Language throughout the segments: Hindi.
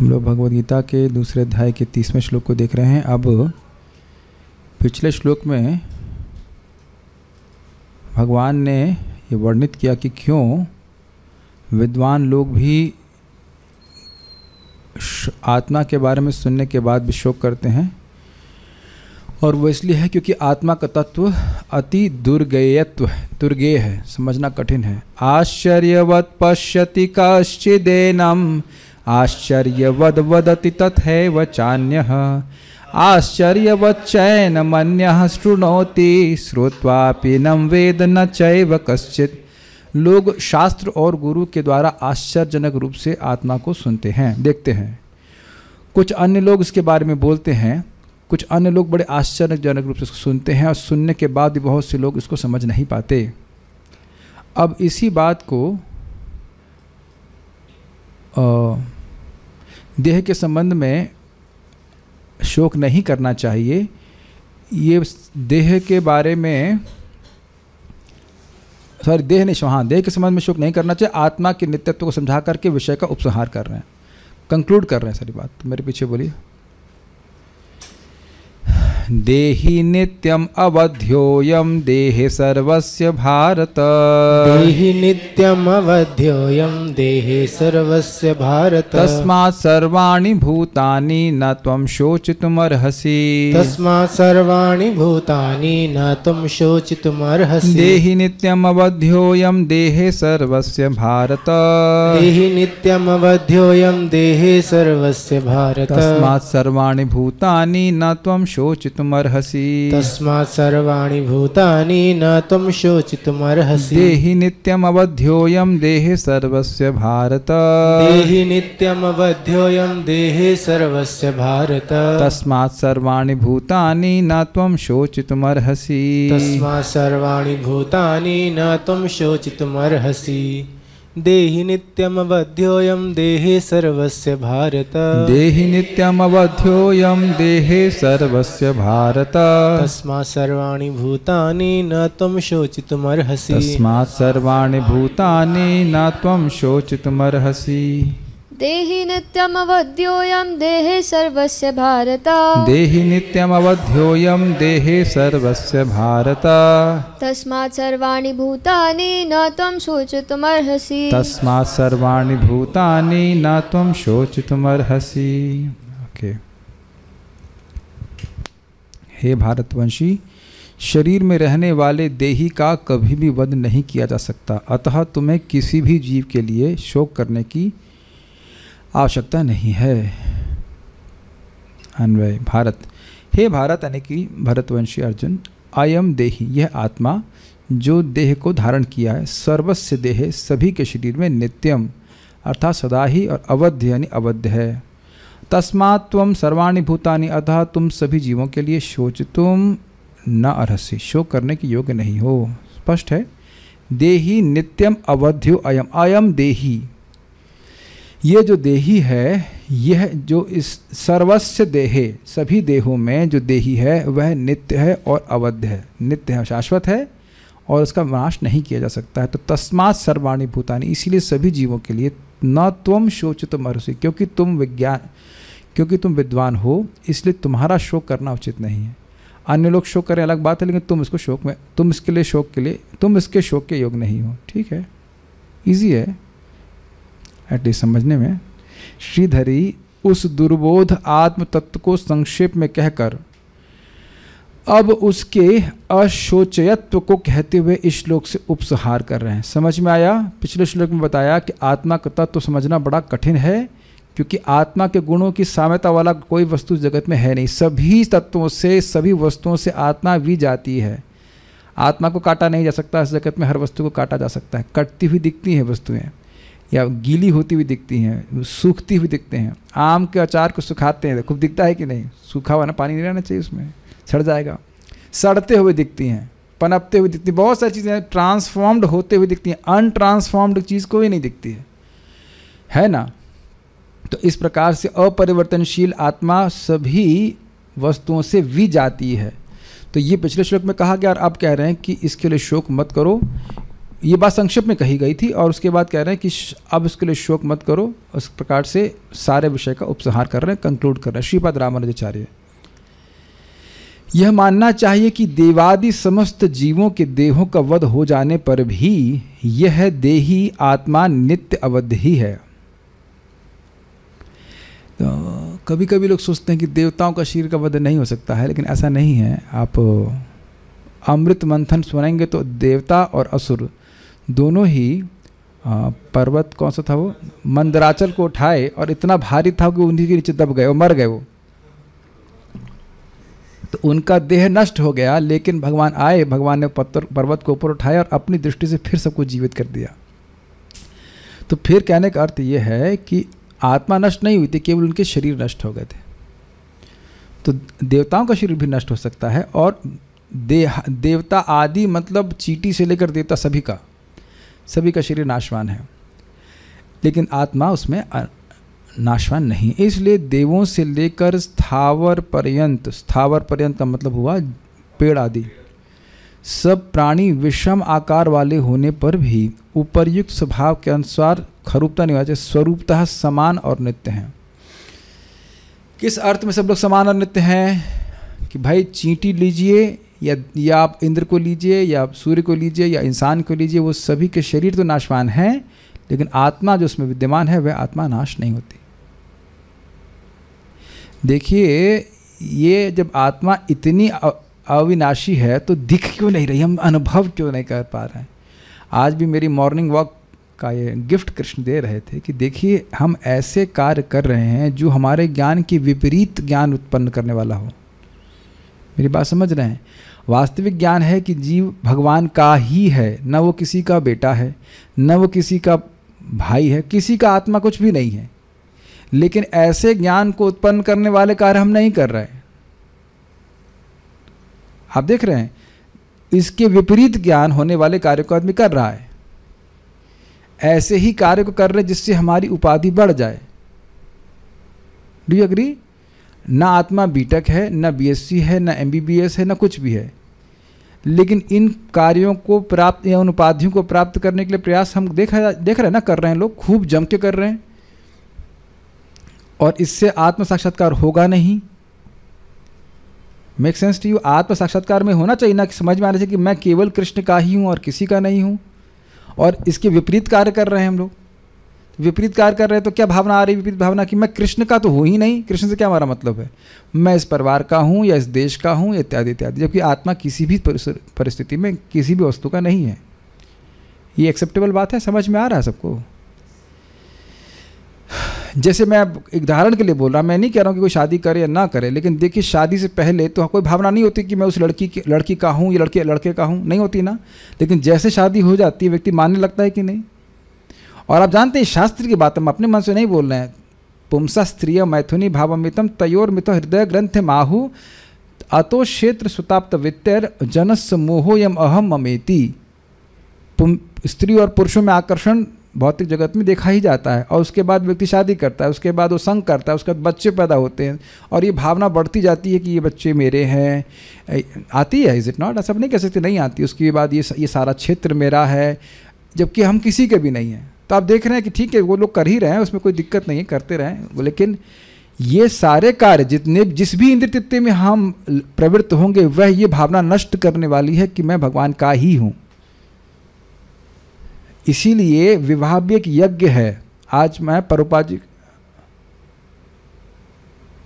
हम लोग भगवद गीता के दूसरे अध्याय के 30वें श्लोक को देख रहे हैं। अब पिछले श्लोक में भगवान ने ये वर्णित किया कि क्यों विद्वान लोग भी आत्मा के बारे में सुनने के बाद भी शोक करते हैं, और वो इसलिए है क्योंकि आत्मा का तत्व अति दुर्गेय है, समझना कठिन है। आश्चर्यवत् पश्यति कश्चिदेनम् आश्चर्यवद् वदति तथैव चान्यः आश्चर्यवच्चैनमन्यः शृणोति श्रुत्वापि न वेद न चैव कश्चित्। लोग शास्त्र और गुरु के द्वारा आश्चर्यजनक रूप से आत्मा को सुनते हैं, देखते हैं। कुछ अन्य लोग इसके बारे में बोलते हैं, कुछ अन्य लोग बड़े आश्चर्यजनक रूप से इसको सुनते हैं, और सुनने के बाद भी बहुत से लोग इसको समझ नहीं पाते। अब इसी बात को देह के संबंध में शोक नहीं करना चाहिए। ये देह के बारे में देह के संबंध में शोक नहीं करना चाहिए। आत्मा के नित्यत्व को समझा करके विषय का उपसंहार कर रहे हैं, कंक्लूड कर रहे हैं सारी बात। तो मेरे पीछे बोलिए। देहि नित्यम अवध्योयम देहे सर्वस्य भारत। देहि नित्यम अवध्योयम देहे सर्वस्य भारत। तस्मात् सर्वाणि भूतानि न त्वं शोचितुमर्हसि। तस्मात् सर्वाणि भूतानि न त्वं शोचितुमर्हसि। देहि नित्यम अवध्योयम देहे सर्वस्य भारत। देहि नित्यम अवध्योयम देहे सर्वस्य भारत। तस्मात् सर्वाणि भूतानि न त्वं शोचितुमर्हसि। तस्मात् सर्वाणि भूतानि न त्वं शोचितुमर्हसि। देहि नित्यम अवध्योयम देहे सर्वस्य भारत। देहि नित्यम अवध्योयम देहे सर्वस्य भारत। तस्मात् सर्वाणि भूतानि न त्वं शोचितुमर्हसि। तस्मात् सर्वाणि भूतानि न त्वं शोचितुमर्हसि। देहि नित्यम अवध्योयम देहे सर्वस्य भारत। देहि नित्यम अवध्योयम देहे सर्वस्य भारत। तस्मात् सर्वाणि भूतानि न त्वं शोचितुमर्हसि। तस्मात् सर्वाणि भूतानि न त्वं शोचितुमर्हसि। देहि नित्यम अवध्योयम देहे सर्वस्य भारत। देहि नित्यम अवध्योयम देहे सर्वस्य भारत। तस्मात् सर्वाणि भूतानि न त्वं शोचितुमर्हसि। तस्मात् सर्वाणि भूतानि न त्वं शोचितुमर्हसि। ओके। हे भारतवंशी, शरीर में रहने वाले देही का कभी भी वध नहीं किया जा सकता, अतः तुम्हें किसी भी जीव के लिए शोक करने की आवश्यकता नहीं है। अन्वय। भारत। हे भारत यानी कि भरतवंशी अर्जुन, अयम देही, यह आत्मा जो देह को धारण किया है, सर्वस्य देह, सभी के शरीर में, नित्यम अर्थात सदा ही, और अवध्य यानी अवध्य है। तस्मात् त्वं सर्वाणि भूतानि, अतः तुम सभी जीवों के लिए शोचितुम न अर्हसि, शोक करने के योग्य नहीं हो। स्पष्ट है। देही नित्यम अवध्यो अयम। अयम देही, ये जो देही है, यह जो इस सर्वस्य देहे, सभी देहों में जो देही है वह नित्य है और अवध्य है, नित्य है, शाश्वत है, और उसका नाश नहीं किया जा सकता है। तो तस्मात् सर्वाणि भूतानि, इसीलिए सभी जीवों के लिए न त्वं शोचितुमर्हसि, क्योंकि तुम विद्वान हो, इसलिए तुम्हारा शोक करना उचित नहीं है। अन्य लोग शोक करें अलग बात है, लेकिन तुम इसके शोक के योग्य नहीं हो। ठीक है, इजी है एटलीस्ट समझने में। श्रीधरी उस दुर्बोध आत्म तत्व को संक्षेप में कहकर अब उसके अशोचयत्व को कहते हुए इस श्लोक से उपसंहार कर रहे हैं। समझ में आया? पिछले श्लोक में बताया कि आत्मा का तत्व समझना बड़ा कठिन है, क्योंकि आत्मा के गुणों की साम्यता वाला कोई वस्तु जगत में है नहीं। सभी तत्वों से, सभी वस्तुओं से आत्मा भी जाती है। आत्मा को काटा नहीं जा सकता। इस जगत में हर वस्तु को काटा जा सकता है। कटती हुई दिखती हैं वस्तुएं, या गीली होती हुई दिखती हैं, सूखती हुई दिखते हैं। आम के अचार को सुखाते हैं, खूब दिखता है कि नहीं? सूखा हुआ ना, पानी नहीं रहना चाहिए उसमें, सड़ जाएगा। सड़ते हुए दिखती हैं, पनपते हुए दिखती हैं, बहुत सारी चीज़ें ट्रांसफॉर्म्ड होते हुए दिखती हैं। अनट्रांसफॉर्म्ड चीज़ कोई नहीं दिखती है ना? तो इस प्रकार से अपरिवर्तनशील आत्मा सभी वस्तुओं से विजाती है। तो ये पिछले श्लोक में कहा गया, और अब कह रहे हैं कि इसके लिए शोक मत करो। ये बात संक्षेप में कही गई थी और उसके बाद कह रहे हैं कि अब इसके लिए शोक मत करो। उस प्रकार से सारे विषय का उपसंहार कर रहे हैं, कंक्लूड कर रहे हैं श्रीपाद रामानुजाचार्य। यह मानना चाहिए कि देवादि समस्त जीवों के देहों का वध हो जाने पर भी यह देही आत्मा नित्य अवध ही है। तो कभी कभी लोग सोचते हैं कि देवताओं का शरीर का वध नहीं हो सकता है, लेकिन ऐसा नहीं है। आप अमृत मंथन सुनेंगे तो देवता और असुर दोनों ही पर्वत कौन सा था वो, मंदराचल को उठाए और इतना भारी था कि उन्हीं के नीचे दब गए और मर गए वो। तो उनका देह नष्ट हो गया, लेकिन भगवान आए, भगवान ने पर्वत को ऊपर उठाया और अपनी दृष्टि से फिर सबको जीवित कर दिया। तो फिर कहने का अर्थ ये है कि आत्मा नष्ट नहीं हुई थी, केवल उनके शरीर नष्ट हो गए थे। तो देवताओं का शरीर भी नष्ट हो सकता है और देवता आदि मतलब चींटी से लेकर देवता सभी का शरीर नाशवान है, लेकिन आत्मा उसमें नाशवान नहीं। इसलिए देवों से लेकर स्थावर पर्यंत का मतलब हुआ पेड़ आदि, सब प्राणी विषम आकार वाले होने पर भी उपर्युक्त स्वभाव के अनुसार खरूपता नहीं होती, स्वरूपतः समान और नित्य हैं। किस अर्थ में सब लोग समान और नित्य हैं कि भाई चींटी लीजिए या आप इंद्र को लीजिए या सूर्य को लीजिए या इंसान को लीजिए, वो सभी के शरीर तो नाशवान हैं, लेकिन आत्मा जो उसमें विद्यमान है वह आत्मा नाश नहीं होती। देखिए, ये जब आत्मा इतनी अविनाशी है तो दिख क्यों नहीं रही, हम अनुभव क्यों नहीं कर पा रहे हैं। आज भी मेरी मॉर्निंग वॉक का ये गिफ्ट कृष्ण दे रहे थे कि देखिए हम ऐसे कार्य कर रहे हैं जो हमारे ज्ञान के विपरीत ज्ञान उत्पन्न करने वाला हो। मेरी बात समझ रहे हैं? वास्तविक ज्ञान है कि जीव भगवान का ही है, न वो किसी का बेटा है, न वो किसी का भाई है, किसी का आत्मा कुछ भी नहीं है। लेकिन ऐसे ज्ञान को उत्पन्न करने वाले कार्य हम नहीं कर रहे। आप देख रहे हैं, इसके विपरीत ज्ञान होने वाले कार्य को आदमी कर रहा है। ऐसे ही कार्य को कर रहे जिससे हमारी उपाधि बढ़ जाए। Do you agree? ना आत्मा बीटेक है, ना बीएससी है, ना एमबीबीएस है, ना कुछ भी है, लेकिन इन कार्यों को प्राप्त या उन उपाधियों को प्राप्त करने के लिए प्रयास हम देख रहे हैं ना, कर रहे हैं लोग, खूब जम के कर रहे हैं। और इससे आत्म साक्षात्कार होगा नहीं। Make sense to you? आत्म साक्षात्कार में होना चाहिए ना, कि समझ में आना चाहिए कि मैं केवल कृष्ण का ही हूँ और किसी का नहीं हूँ। और इसके विपरीत कार्य कर रहे हैं हम लोग। विपरीत कार्य कर रहे हैं तो क्या भावना आ रही? विपरीत भावना कि मैं कृष्ण का तो हूँ ही नहीं। कृष्ण से क्या हमारा मतलब है? मैं इस परिवार का हूँ या इस देश का हूँ इत्यादि इत्यादि। जबकि आत्मा किसी भी परिस्थिति में किसी भी वस्तु का नहीं है। ये एक्सेप्टेबल बात है? समझ में आ रहा है सबको? जैसे मैं एक उदाहरण के लिए बोल रहा, मैं नहीं कह रहा हूँ कि कोई शादी करे या ना करे, लेकिन देखिए शादी से पहले तो कोई भावना नहीं होती कि मैं उस लड़की का हूँ या लड़के का हूँ, नहीं होती ना। लेकिन जैसे शादी हो जाती है व्यक्ति मानने लगता है कि नहीं। और आप जानते हैं शास्त्र की बात हम अपने मन से नहीं बोल रहे हैं। पुंसा स्त्रिय मैथुनी भावमितम तयोर मितो हृदय ग्रंथ माहु अतो क्षेत्र सुताप्त वित्तर जनस मोहोयम अहम ममेति। स्त्री और पुरुषों में आकर्षण भौतिक जगत में देखा ही जाता है, और उसके बाद व्यक्ति शादी करता है, उसके बाद वो संग करता है, उसके बाद बच्चे पैदा होते हैं और ये भावना बढ़ती जाती है कि ये बच्चे मेरे हैं। आती है, इज इट नॉट? सब नहीं कह सकते नहीं आती। उसके बाद ये सारा क्षेत्र मेरा है, जबकि हम किसी के भी नहीं हैं। तो आप देख रहे हैं कि ठीक है वो लोग कर ही रहे हैं, उसमें कोई दिक्कत नहीं है, करते रहें। लेकिन ये सारे कार्य जिस भी इंद्र तृप्ति में हम प्रवृत्त होंगे वह ये भावना नष्ट करने वाली है कि मैं भगवान का ही हूँ। इसीलिए विवाह भी एक यज्ञ है। आज मैं परोपा जी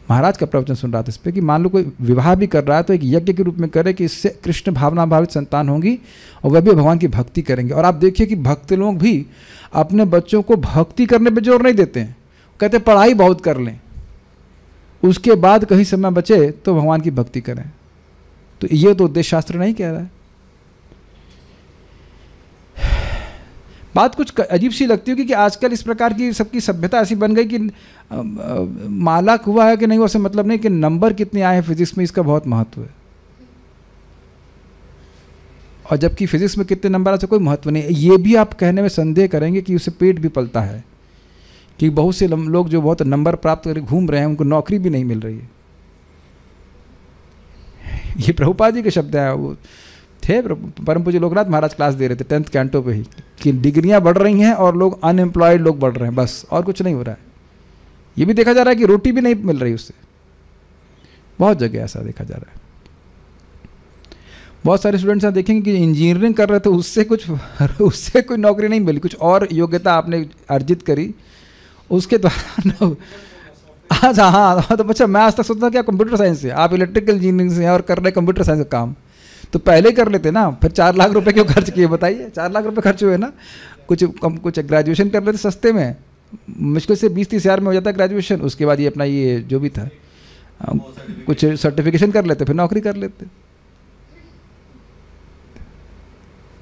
महाराज का प्रवचन सुन रहा था इस पर कि मान लो कोई विवाह भी कर रहा है तो एक यज्ञ के रूप में करे कि इससे कृष्ण भावना भावित संतान होंगी और वह भी भगवान की भक्ति करेंगे। और आप देखिए कि भक्त लोग भी अपने बच्चों को भक्ति करने पे जोर नहीं देते हैं, कहते पढ़ाई बहुत कर लें, उसके बाद कहीं समय बचे तो भगवान की भक्ति करें। तो ये तो उद्देश्य शास्त्र नहीं कह रहा है। बात कुछ अजीब सी लगती है कि आजकल इस प्रकार की सबकी सभ्यता ऐसी बन गई कि माला हुआ है कि नहीं उससे मतलब नहीं, कि नंबर कितने आए हैं फिजिक्स में इसका बहुत महत्व है। और जबकि फिजिक्स में कितने नंबर आए कोई महत्व नहीं है। ये भी आप कहने में संदेह करेंगे कि उससे पेट भी पलता है, कि बहुत से लोग जो बहुत नंबर प्राप्त करके घूम रहे हैं उनको नौकरी भी नहीं मिल रही है। ये प्रभुपाद जी के शब्द है वो, थे परम पूज्य लोकनाथ महाराज क्लास दे रहे थे 10th कैंटो पे ही कि डिग्रियां बढ़ रही हैं और लोग अनएम्प्लॉयड लोग बढ़ रहे हैं, बस और कुछ नहीं हो रहा है। ये भी देखा जा रहा है कि रोटी भी नहीं मिल रही उससे, बहुत जगह ऐसा देखा जा रहा है। बहुत सारे स्टूडेंट्स आप देखेंगे कि इंजीनियरिंग कर रहे थे, उससे कोई नौकरी नहीं मिली, कुछ और योग्यता आपने अर्जित करी उसके द्वारा आज। हाँ तो अच्छा, मैं आज तक सोचता कि आप कंप्यूटर साइंस से, आप इलेक्ट्रिकल इंजीनियरिंग से हैं और कर रहे कंप्यूटर साइंस का काम, तो पहले कर लेते ना, फिर 4 लाख रुपए क्यों खर्च किए बताइए? 4 लाख रुपए खर्च हुए ना, कुछ ग्रेजुएशन कर लेते सस्ते में, मुश्किल से 20-30 हज़ार में हो जाता है ग्रेजुएशन, उसके बाद ये अपना ये जो भी था कुछ सर्टिफिकेशन कर लेते, फिर नौकरी कर लेते।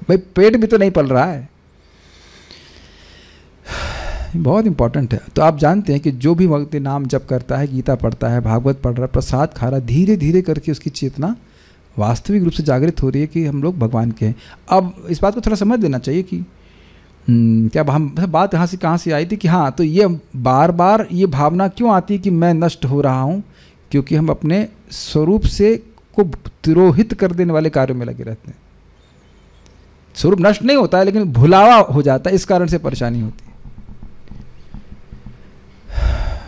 भाई पेट भी तो नहीं पल रहा है, बहुत इंपॉर्टेंट है। तो आप जानते हैं कि जो भी व्यक्ति नाम जप करता है, गीता पढ़ता है, भागवत पढ़ रहा है, प्रसाद खा रहा है, धीरे धीरे करके उसकी चेतना वास्तविक रूप से जागृत हो रही है कि हम लोग भगवान के हैं। अब इस बात को थोड़ा समझ लेना चाहिए कि क्या हम बात कहाँ से आई थी कि हाँ, तो ये बार बार ये भावना क्यों आती है कि मैं नष्ट हो रहा हूँ, क्योंकि हम अपने स्वरूप से को तिरोहित कर देने वाले कार्यों में लगे रहते हैं। स्वरूप नष्ट नहीं होता है, लेकिन भुलावा हो जाता है, इस कारण से परेशानी होती है।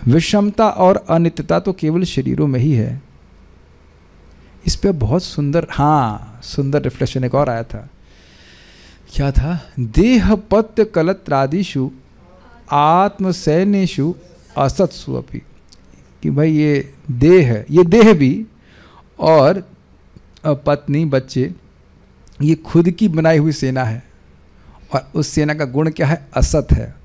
विषमता और अनित्यता तो केवल शरीरों में ही है। इस पे बहुत सुंदर, हाँ सुंदर रिफ्लेक्शन एक और आया था, क्या था? देह पत्य कलत्रादिषु आत्मसैनेषु असत्सु अपि, कि भाई ये देह भी और पत्नी बच्चे ये खुद की बनाई हुई सेना है, और उस सेना का गुण क्या है? असत है।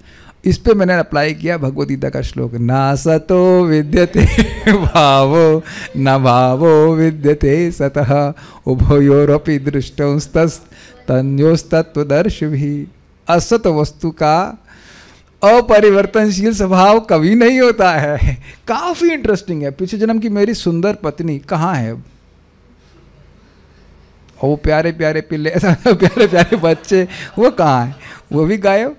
इस पे मैंने अप्लाई किया भगवद गीता का श्लोक, ना सतो विद्यते भावो न भावो विद्यते सतः उभयोरपि दृष्टोस्तन्योस्तत्वदर्शिभिः। असत वस्तु का अपरिवर्तनशील स्वभाव कभी नहीं होता है। काफी इंटरेस्टिंग है। पिछले जन्म की मेरी सुंदर पत्नी कहाँ है? और वो प्यारे प्यारे पिल्ले, प्यारे प्यारे बच्चे, वो कहाँ है? वो भी गायब।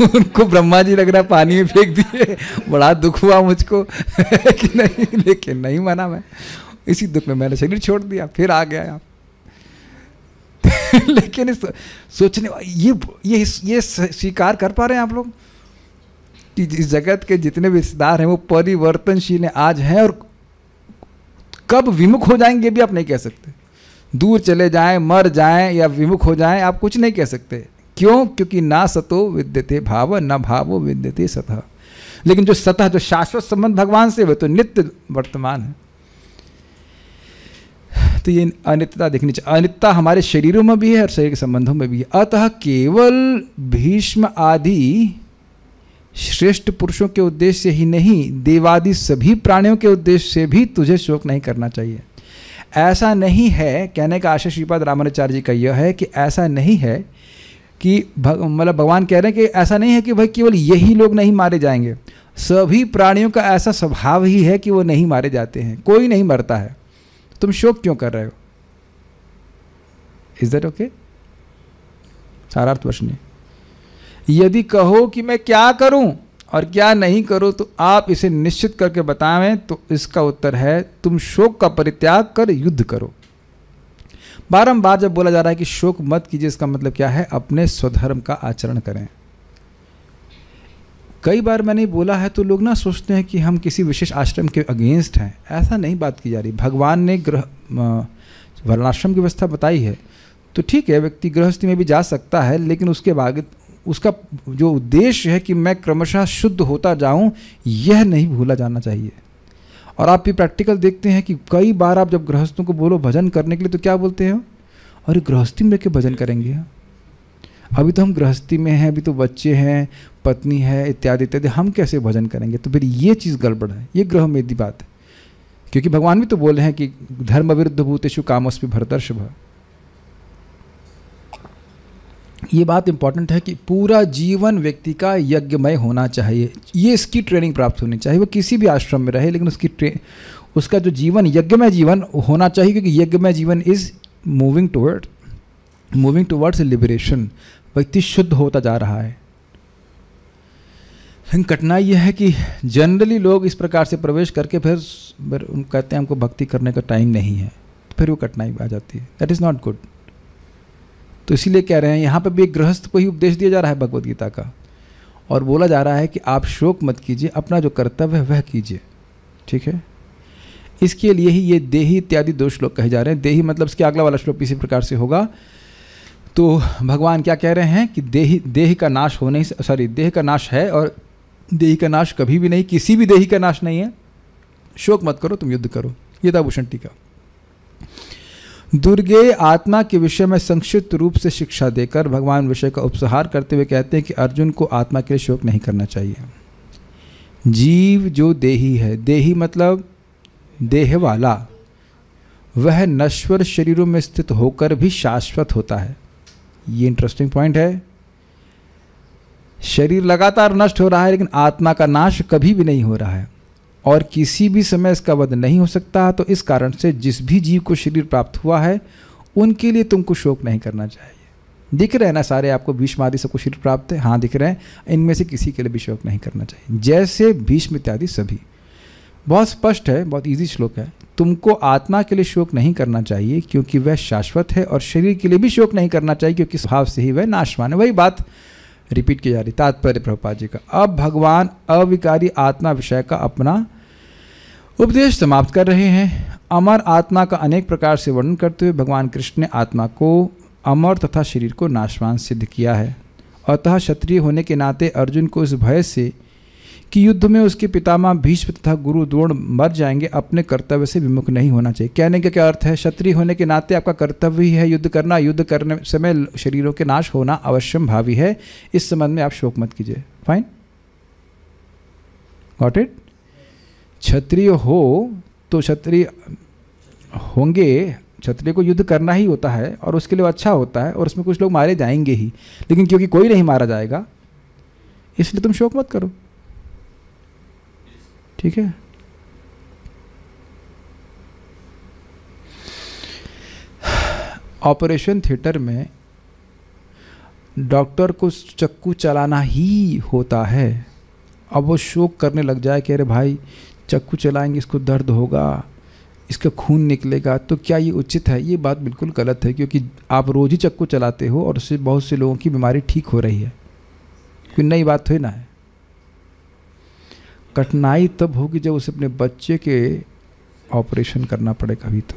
उनको ब्रह्मा जी लग रहा पानी में फेंक दिए। बड़ा दुख हुआ मुझको कि नहीं, लेकिन नहीं माना मैं। इसी दुख में मैंने शरीर छोड़ दिया, फिर आ गया आप। लेकिन इस सोचने ये स्वीकार कर पा रहे हैं आप लोग कि इस जगत के जितने भी रिश्तेदार हैं वो परिवर्तनशील हैं, आज हैं, और कब विमुख हो जाएंगे भी आप नहीं कह सकते। दूर चले जाएं, मर जाएं या विमुख हो जाएं, आप कुछ नहीं कह सकते। क्यों? क्योंकि ना सतो विद्यते भाव न भावो विद्यते सतः। लेकिन जो सतः, जो शाश्वत संबंध भगवान से, वो तो नित्य वर्तमान है। तो ये अनित्यता देखनी चाहिए। अनित्यता हमारे शरीरों में भी है और शरीर के संबंधों में भी है। अतः केवल भीष्म आदि श्रेष्ठ पुरुषों के उद्देश्य से ही नहीं, देवादि सभी प्राणियों के उद्देश्य से भी तुझे शोक नहीं करना चाहिए। ऐसा नहीं है, कहने का आशय श्रीपाद रामानुजाचार्य जी का यह है कि ऐसा नहीं है कि मतलब भगवान कह रहे हैं कि ऐसा नहीं है कि भाई केवल यही लोग नहीं मारे जाएंगे। सभी प्राणियों का ऐसा स्वभाव ही है कि वो नहीं मारे जाते हैं, कोई नहीं मरता है। तुम शोक क्यों कर रहे हो? Is that okay? सारार्थ प्रश्न। यदि कहो कि मैं क्या करूं और क्या नहीं करूं, तो आप इसे निश्चित करके बताएं, तो इसका उत्तर है तुम शोक का परित्याग कर युद्ध करो। बारंबार जब बोला जा रहा है कि शोक मत कीजिए, इसका मतलब क्या है? अपने स्वधर्म का आचरण करें। कई बार मैंने बोला है तो लोग ना सोचते हैं कि हम किसी विशेष आश्रम के अगेंस्ट हैं। ऐसा नहीं बात की जा रही। भगवान ने वर्णाश्रम की व्यवस्था बताई है, तो ठीक है, व्यक्ति गृहस्थी में भी जा सकता है, लेकिन उसके बाद उसका जो उद्देश्य है कि मैं क्रमशः शुद्ध होता जाऊं, यह नहीं भूला जाना चाहिए। और आप भी प्रैक्टिकल देखते हैं कि कई बार आप जब गृहस्थों को बोलो भजन करने के लिए, तो क्या बोलते हैं? अरे गृहस्थी में लेके भजन करेंगे? अभी तो हम गृहस्थी में हैं, अभी तो बच्चे हैं, पत्नी है, इत्यादि इत्यादि, हम कैसे भजन करेंगे? तो फिर ये चीज़ गड़बड़ है, ये ग्रहमेदी बात है। क्योंकि भगवान भी तो बोले हैं कि धर्म विरुद्ध भूतेषु कामस्मि भरतर्षभ। ये बात इंपॉर्टेंट है कि पूरा जीवन व्यक्ति का यज्ञमय होना चाहिए। ये इसकी ट्रेनिंग प्राप्त होनी चाहिए। वो किसी भी आश्रम में रहे, लेकिन उसका जो जीवन यज्ञमय जीवन होना चाहिए, क्योंकि यज्ञमय जीवन इज मूविंग टुवर्ड्स लिबरेशन। व्यक्ति शुद्ध होता जा रहा है। लेकिन कठिनाई यह है कि जनरली लोग इस प्रकार से प्रवेश करके फिर कहते हैं हमको भक्ति करने का टाइम नहीं है। तो फिर वो कठिनाई आ जाती है। That is not good. तो इसीलिए कह रहे हैं यहाँ पर भी एक गृहस्थ को ही उपदेश दिया जा रहा है भगवद गीता का, और बोला जा रहा है कि आप शोक मत कीजिए, अपना जो कर्तव्य है वह कीजिए। ठीक है, इसके लिए ही ये देही इत्यादि 2 श्लोक कहे जा रहे हैं। देही मतलब इसके अगला वाला श्लोक इसी प्रकार से होगा। तो भगवान क्या कह रहे हैं कि देह का नाश हो नहीं, सॉरी, देह का नाश है और देही का नाश कभी भी नहीं, किसी भी देही का नाश नहीं है। शोक मत करो, तुम युद्ध करो। ये था भूषण टीका। दुर्गे आत्मा के विषय में संक्षिप्त रूप से शिक्षा देकर भगवान विषय का उपसंहार करते हुए कहते हैं कि अर्जुन को आत्मा के लिए शोक नहीं करना चाहिए। जीव जो देही है, देही मतलब देह वाला, वह नश्वर शरीरों में स्थित होकर भी शाश्वत होता है। ये इंटरेस्टिंग पॉइंट है। शरीर लगातार नष्ट हो रहा है लेकिन आत्मा का नाश कभी भी नहीं हो रहा है और किसी भी समय इसका वध नहीं हो सकता। तो इस कारण से जिस भी जीव को शरीर प्राप्त हुआ है उनके लिए तुमको शोक नहीं करना चाहिए। दिख रहे हैं ना सारे आपको, भीष्म आदि सबको शरीर प्राप्त है, हाँ दिख रहे हैं, इनमें से किसी के लिए भी शोक नहीं करना चाहिए। जैसे भीष्म इत्यादि सभी, बहुत स्पष्ट है, बहुत ईजी श्लोक है। तुमको आत्मा के लिए शोक नहीं करना चाहिए क्योंकि वह शाश्वत है, और शरीर के लिए भी शोक नहीं करना चाहिए क्योंकि स्वभाव से ही वह नाशवान है। वही बात रिपीट की जा रही, तात्पर्य प्रभुपाद जी का। अब भगवान अविकारी आत्मा विषय का अपना उपदेश समाप्त कर रहे हैं। अमर आत्मा का अनेक प्रकार से वर्णन करते हुए भगवान कृष्ण ने आत्मा को अमर तथा शरीर को नाशवान सिद्ध किया है। अतः क्षत्रिय होने के नाते अर्जुन को इस भय से कि युद्ध में उसके पितामह भीष्म तथा गुरु द्रोण मर जाएंगे, अपने कर्तव्य से विमुख नहीं होना चाहिए। कहने का क्या अर्थ है? क्षत्रिय होने के नाते आपका कर्तव्य ही है युद्ध करना। युद्ध करने समय शरीरों के नाश होना अवश्यम भावी है। इस संबंध में आप शोक मत कीजिए। Fine, got it. क्षत्रिय हो तो क्षत्रिय होंगे, क्षत्रिय को युद्ध करना ही होता है और उसके लिए अच्छा होता है, और उसमें कुछ लोग मारे जाएंगे ही, लेकिन क्योंकि कोई नहीं मारा जाएगा इसलिए तुम शोक मत करो। ठीक है। ऑपरेशन थिएटर में डॉक्टर को चक्कू चलाना ही होता है। अब वो शोक करने लग जाए कि अरे भाई चक्कू चलाएंगे, इसको दर्द होगा, इसका खून निकलेगा, तो क्या ये उचित है? ये बात बिल्कुल गलत है, क्योंकि आप रोज ही चक्कू चलाते हो और उससे बहुत से लोगों की बीमारी ठीक हो रही है। कोई नई बात थोड़ी ना है। कठिनाई तब होगी जब उसे अपने बच्चे के ऑपरेशन करना पड़े कभी। तो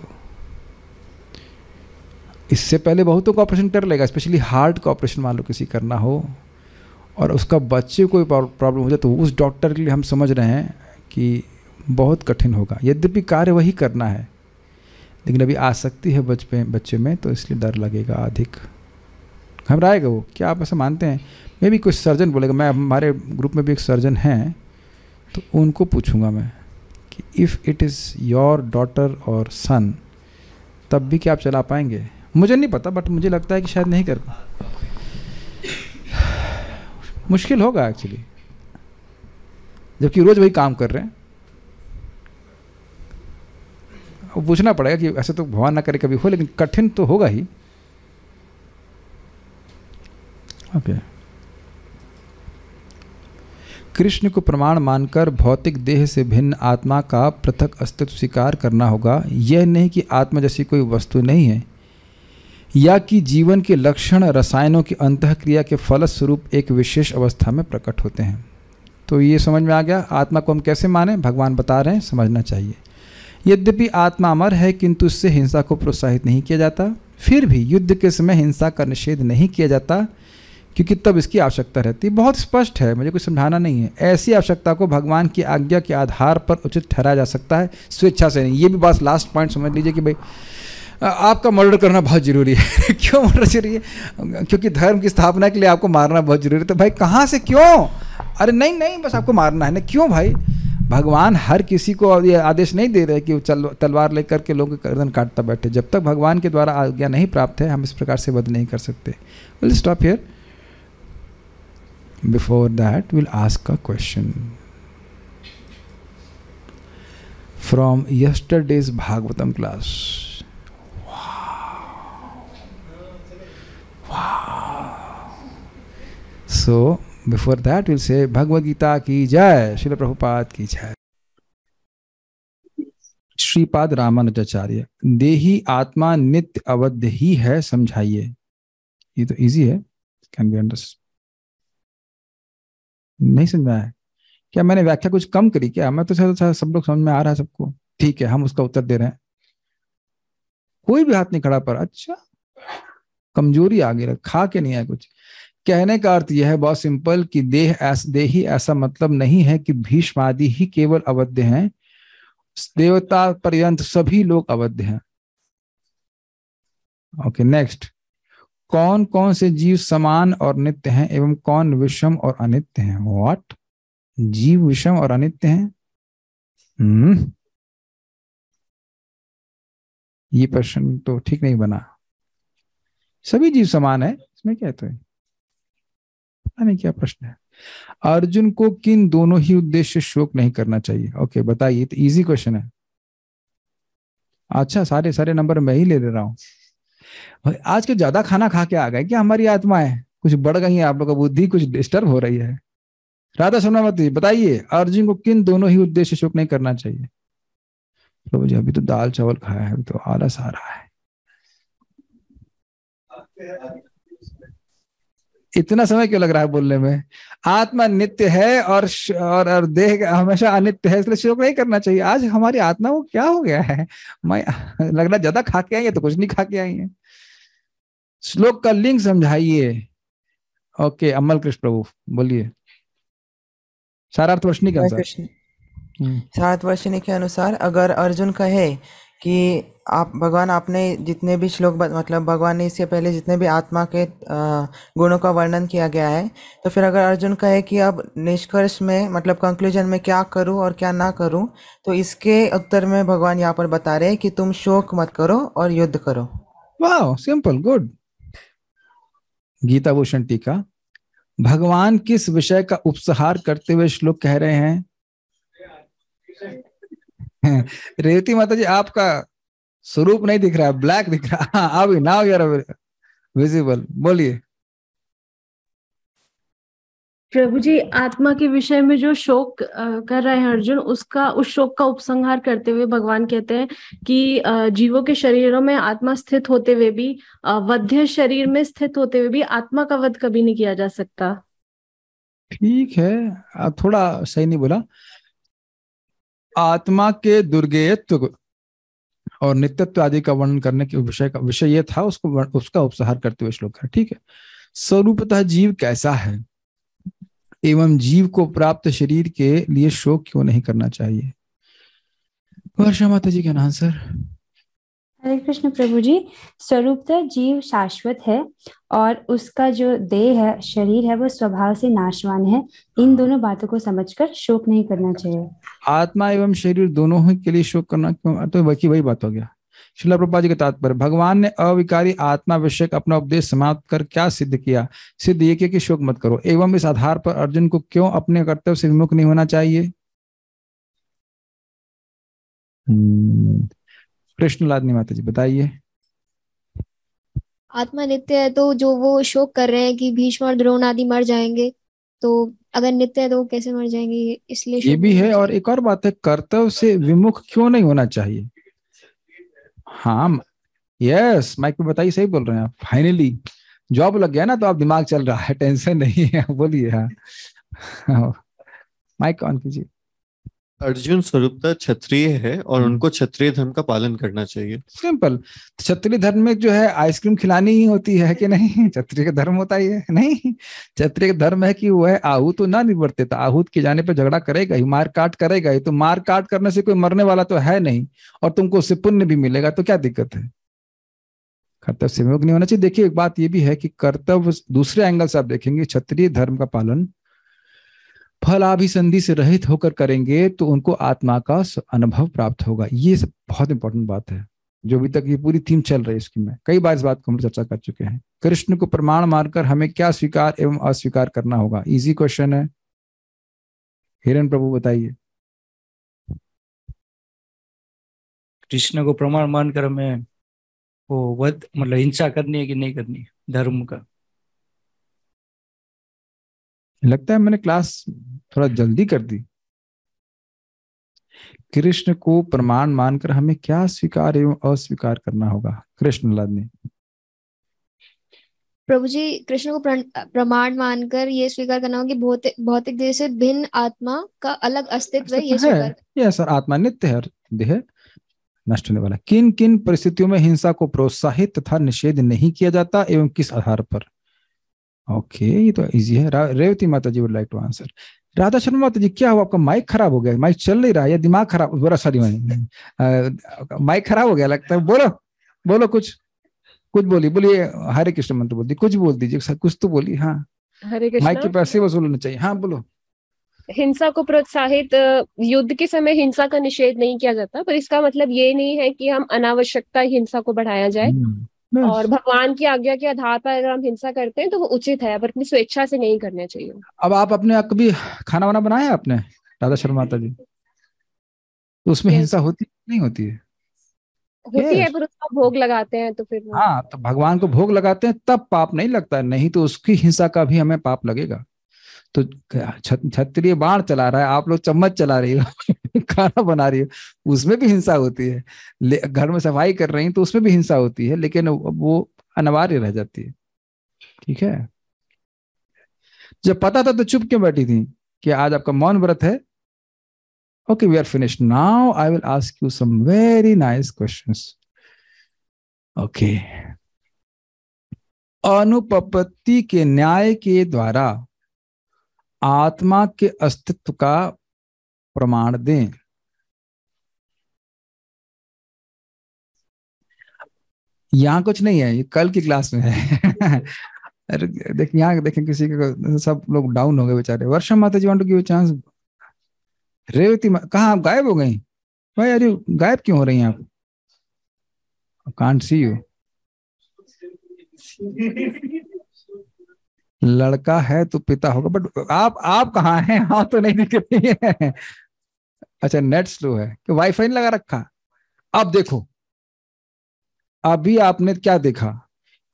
इससे पहले बहुतों का ऑपरेशन कर लेगा, स्पेशली हार्ट का ऑपरेशन मान लो किसी करना हो और उसका बच्चे को प्रॉब्लम हो जाए, तो उस डॉक्टर के लिए हम समझ रहे हैं कि बहुत कठिन होगा। यद्यपि कार्य वही करना है, लेकिन अभी आसक्ति है बच्चे में, तो इसलिए डर लगेगा, अधिक घबराएगा वो। क्या आप ऐसा मानते हैं? मे भी कोई सर्जन बोलेगा, मैं हमारे ग्रुप में भी एक सर्जन हैं, तो उनको पूछूंगा मैं कि if it is your daughter और सन, तब भी क्या आप चला पाएंगे? मुझे नहीं पता, बट मुझे लगता है कि शायद नहीं कर, मुश्किल होगा एक्चुअली, जबकि रोज़ वही काम कर रहे हैं। अब पूछना पड़ेगा कि ऐसे तो भगवान ना करे कभी हो, लेकिन कठिन तो होगा ही। ओके। कृष्ण को प्रमाण मानकर भौतिक देह से भिन्न आत्मा का पृथक अस्तित्व स्वीकार करना होगा। यह नहीं कि आत्मा जैसी कोई वस्तु नहीं है, या कि जीवन के लक्षण रसायनों की अंतःक्रिया के फलस्वरूप एक विशेष अवस्था में प्रकट होते हैं। तो ये समझ में आ गया। आत्मा को हम कैसे माने? भगवान बता रहे हैं, समझना चाहिए। यद्यपि आत्मा अमर है, किंतु इससे हिंसा को प्रोत्साहित नहीं किया जाता। फिर भी युद्ध के समय हिंसा का निषेध नहीं किया जाता, क्योंकि तब इसकी आवश्यकता रहती है। बहुत स्पष्ट है, मुझे कुछ समझाना नहीं है। ऐसी आवश्यकता को भगवान की आज्ञा के आधार पर उचित ठहराया जा सकता है, स्वेच्छा से नहीं। ये भी बात लास्ट पॉइंट समझ लीजिए कि भाई आपका मर्डर करना बहुत ज़रूरी है। क्यों मर्डर जरूरी है? क्योंकि धर्म की स्थापना के लिए आपको मारना बहुत ज़रूरी है। तो भाई कहाँ से, क्यों? अरे नहीं, बस आपको मारना है ना। क्यों भाई? भगवान हर किसी को ये आदेश नहीं दे रहे कि वो तलवार लेकर के लोगों का गर्दन काटता बैठे। जब तक भगवान के द्वारा आज्ञा नहीं प्राप्त है, हम इस प्रकार से वध नहीं कर सकते। Will stop here. Before that, we'll ask a question from yesterday's Bhagavatam class. Wow. So, before that, we'll say Bhagavad Gita ki jai, Srila Prabhupada ki jai. Shripad Ramanujacharya, देही आत्मा नित्य अवध्य ही है, समझाइए। ये तो इजी है, कैन बी अंडरस्टूड। नहीं समझ में आया क्या? मैंने व्याख्या कुछ कम करी क्या? मैं तो सब लोग समझ में आ रहा है सबको। ठीक है, हम उसका उत्तर दे रहे हैं। कोई भी हाथ नहीं खड़ा पर। अच्छा, कमजोरी आ गई, खा के नहीं आया कुछ। कहने का अर्थ यह है बहुत सिंपल कि देही ऐसा मतलब नहीं है कि भीष्म आदि ही केवल अवध्य हैं, देवता पर्यंत सभी लोग अवध्य हैं। Okay, next. कौन कौन से जीव समान और नित्य हैं एवं कौन विषम और अनित्य हैं? व्हाट? जीव विषम और अनित्य हैं? ये प्रश्न तो ठीक नहीं बना। सभी जीव समान है, इसमें क्या तो है? पता नहीं क्या प्रश्न है। अर्जुन को किन दोनों ही उद्देश्य शोक नहीं करना चाहिए? ओके, बताइए। तो इजी क्वेश्चन है। अच्छा, सारे सारे नंबर मैं ही ले रहा हूँ। आज के ज्यादा खाना खा के आ गए क्या? हमारी आत्माएं कुछ बढ़ गई है, आप लोगों का बुद्धि कुछ डिस्टर्ब हो रही है। राधा सोनावती, बताइए अर्जुन को किन दोनों ही उद्देश्य शोक नहीं करना चाहिए? प्रभु जी, अभी तो दाल चावल खाया है, अभी तो आलस आ रहा है। इतना समय क्यों लग रहा है बोलने में? आत्मा नित्य है और देह हमेशा अनित्य है, इसलिए शोक नहीं करना चाहिए। आज हमारी आत्मा को क्या हो गया है? मैं लग रहा ज्यादा खा के आई है, तो कुछ नहीं खा के आई है। श्लोक का लिंक समझाइए। ओके, अमल कृष्ण प्रभु बोलिए। सारार्थवर्षिणी के अनुसार। सारार्थवर्षिणी के अनुसार अगर अर्जुन कहे कि आप भगवान, आपने जितने भी श्लोक मतलब भगवान ने इससे पहले जितने भी आत्मा के गुणों का वर्णन किया गया है, तो फिर अगर अर्जुन कहे कि अब निष्कर्ष में मतलब कंक्लूजन में क्या करूं और क्या ना करूं, तो इसके उत्तर में भगवान यहाँ पर बता रहे हैं कि तुम शोक मत करो और युद्ध करो। वाह, सिंपल, गुड। गीता भूषण टीका। भगवान किस विषय का उपसंहार करते हुए श्लोक कह रहे हैं? रेवती माता जी, आपका स्वरूप नहीं दिख रहा है, ब्लैक दिख रहा है। अभी नाउ यू आर विजिबल, बोलिए। प्रभु जी, आत्मा के विषय में जो शोक कर रहे हैं अर्जुन, उस शोक का उपसंहार करते हुए भगवान कहते हैं कि जीवों के शरीरों में आत्मा स्थित होते हुए भी, वध्य शरीर में स्थित होते हुए भी आत्मा का वध कभी नहीं किया जा सकता। ठीक है, थोड़ा सही नहीं बोला। आत्मा के दुर्गेयत्व और नित्यत्व आदि का वर्णन करने के विषय ये था, उसका उपसंहार करते हुए श्लोक है। ठीक है। स्वरूपतः जीव कैसा है एवं जीव को प्राप्त शरीर के लिए शोक क्यों नहीं करना चाहिए? वर्षा माता जी का आंसर। हरे कृष्ण प्रभु जी, स्वरूपतः जीव शाश्वत है और उसका जो देह है, शरीर है, वो स्वभाव से नाशवान है। इन दोनों बातों को समझकर शोक नहीं करना चाहिए। आत्मा एवं शरीर दोनों ही के लिए शोक करना क्यों? तो वही बात हो गया। श्रील प्रभुपाद जी के तात्पर्य, भगवान ने अविकारी आत्मा विषयक अपना उपदेश समाप्त कर क्या सिद्ध किया? सिद्ध ये किया कि शोक मत करो। एवं इस आधार पर अर्जुन को क्यों अपने कर्तव्य से विमुख नहीं होना चाहिए? कृष्णलादनी माता जी, बताइए। आत्मा नित्य है, तो जो वो शोक कर रहे हैं कि भीष्म और द्रोण आदि मर जाएंगे, तो अगर नित्य है तो वो कैसे मर जाएंगे? इसलिए ये भी है। और एक और बात है, कर्तव्य से विमुख क्यों नहीं होना चाहिए? हाँ, यस, माइक पे बताइए, सही बोल रहे हैं आप। फाइनली जॉब लग गया ना, तो आप दिमाग चल रहा है, टेंशन नहीं है। बोलिए। हाँ, माइक ऑन कीजिए। अर्जुन स्वरूपतः क्षत्रिय है और उनको क्षत्रिय धर्म का पालन करना चाहिए। सिंपल। क्षत्रिय धर्म में जो है आइसक्रीम खिलानी ही होती है कि नहीं? क्षत्रिय का धर्म होता ही है नहीं? क्षत्रिय का धर्म है कि वह आहूत तो ना निवर्तित, आहूत के जाने पर झगड़ा करेगा ही, मार काट करेगा ही। तो मार काट करने से कोई मरने वाला तो है नहीं, और तुमको उससे पुण्य भी मिलेगा, तो क्या दिक्कत है? कर्तव्य से विमुख नहीं होना चाहिए। देखिए, एक बात ये भी है कि कर्तव्य दूसरे एंगल से आप देखेंगे, क्षत्रिय धर्म का पालन फलाभिसंधि से रहित होकर करेंगे तो उनको आत्मा का अनुभव प्राप्त होगा। ये बहुत इंपॉर्टेंट बात है, जो अभी तक ये पूरी थीम चल रही है इसकी। में कई बार इस बात को हम चर्चा कर चुके हैं। कृष्ण को प्रमाण मानकर हमें क्या स्वीकार एवं अस्वीकार करना होगा? इजी क्वेश्चन है। हिरण प्रभु बताइए। कृष्ण को प्रमाण मानकर हमें वो वध मतलब हिंसा करनी है कि नहीं करनी धर्म का? लगता है मैंने क्लास थोड़ा जल्दी कर दी। कृष्ण को प्रमाण मानकर हमें क्या स्वीकार एवं अस्वीकार करना होगा? कृष्ण लादनी। प्रभु जी, कृष्ण को प्रमाण मानकर ये स्वीकार करना होगा कि भौतिक भौतिक देह से भिन्न आत्मा का अलग अस्तित्व है, ये अस्तित्व स्वीकार है, ये सर आत्मा नित्य है और देह नष्ट होने वाला। किन किन परिस्थितियों में हिंसा को प्रोत्साहित तथा निषेध नहीं किया जाता एवं किस आधार पर? ओके, ये तो इजी है। रेवती माता जी would like to answer. Radha Sharma माता जी, क्या हुआ? आपका माइक खराब हो गया, माइक चल नहीं रहा या दिमाग खराब? बोला सॉरी, माइक खराब हो गया लगता है। बोलो बोलो, कुछ बोलिए। हरे कृष्ण मंत्र बोल दी, कुछ बोल दीजिए, कुछ तो बोलिए। हाँ, हरे माइक के कृष्णा। पैसे वसूल होने चाहिए। हाँ बोलो। हिंसा को प्रोत्साहित, युद्ध के समय हिंसा का निषेध नहीं किया जाता, पर इसका मतलब ये नहीं है कि हम अनावश्यकता हिंसा को बढ़ाया जाए। और बस। भगवान की आज्ञा के आधार पर अगर हम हिंसा करते हैं तो वो उचित है, पर अपनी स्वेच्छा से नहीं करना चाहिए। अब आप अपने कभी खाना वाना बनाया आपने, राधा शर्मा माता जी? तो उसमें Yes. हिंसा होती नहीं होती है? होती है, Yes. पर उसका भोग लगाते हैं तो फिर वो हाँ, तो भगवान को भोग लगाते हैं तब पाप नहीं लगता है, नहीं तो उसकी हिंसा का भी हमें पाप लगेगा। तो क्षत्रिय बाण चला रहा है, आप लोग चम्मच चला रही हो खाना बना रही हो, उसमें भी हिंसा होती है। घर में सफाई कर रही तो उसमें भी हिंसा होती है, लेकिन वो अनिवार्य रह जाती है। ठीक है, जब पता था तो चुप क्यों बैठी थी कि आज आपका मौन व्रत है? Okay, we are finished now. I will ask you some very nice questions. Okay, अनुपपत्ति के न्याय के द्वारा आत्मा के अस्तित्व का प्रमाण दें। यहाँ कुछ नहीं है, ये कल की क्लास में है। अरे देखिए, यहाँ देखें, किसी के सब लोग डाउन हो गए बेचारे। वर्षा माता जी want to give chance. Revati कहाँ आप गायब हो गई भाई? अरे गायब क्यों हो रही हैं आप? Can't see you. लड़का है तो पिता होगा, बट आप कहाँ हैं? हाँ तो नहीं दिख रही है। अच्छा, नेट स्लो है कि वाईफाई नहीं लगा रखा? अब देखो, अभी आपने क्या देखा